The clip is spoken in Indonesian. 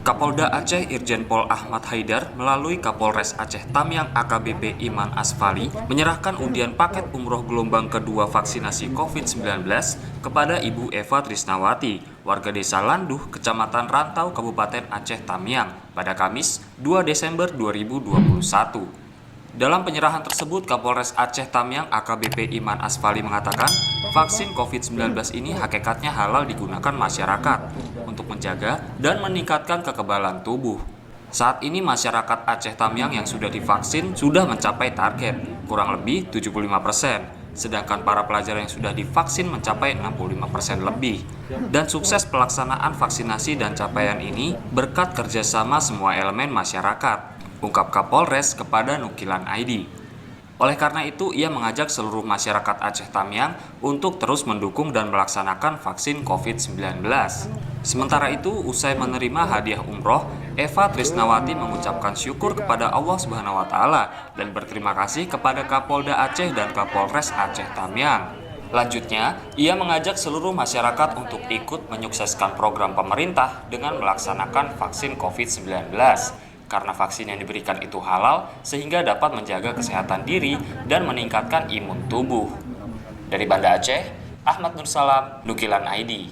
Kapolda Aceh Irjen Pol Ahmad Haidar melalui Kapolres Aceh Tamiang AKBP Iman Asfali menyerahkan undian paket umroh gelombang kedua vaksinasi COVID-19 kepada Ibu Eva Trisnawati, warga desa Landuh, Kecamatan Rantau, Kabupaten Aceh Tamiang, pada Kamis 2 Desember 2021. Dalam penyerahan tersebut, Kapolres Aceh Tamiang AKBP Iman Asfali mengatakan vaksin COVID-19 ini hakikatnya halal digunakan masyarakat untuk menjaga dan meningkatkan kekebalan tubuh. Saat ini masyarakat Aceh Tamiang yang sudah divaksin sudah mencapai target, kurang lebih 75%, sedangkan para pelajar yang sudah divaksin mencapai 65% lebih. Dan sukses pelaksanaan vaksinasi dan capaian ini berkat kerjasama semua elemen masyarakat, ungkap Kapolres kepada Nukilan ID. Oleh karena itu, ia mengajak seluruh masyarakat Aceh Tamiang untuk terus mendukung dan melaksanakan vaksin COVID-19. Sementara itu, usai menerima hadiah umroh, Eva Trisnawati mengucapkan syukur kepada Allah Subhanahu wa Ta'ala dan berterima kasih kepada Kapolda Aceh dan Kapolres Aceh Tamiang. Lanjutnya, ia mengajak seluruh masyarakat untuk ikut menyukseskan program pemerintah dengan melaksanakan vaksin COVID-19. Karena vaksin yang diberikan itu halal, sehingga dapat menjaga kesehatan diri dan meningkatkan imun tubuh. Dari Banda Aceh, Ahmad Nursalam, Nukilan ID.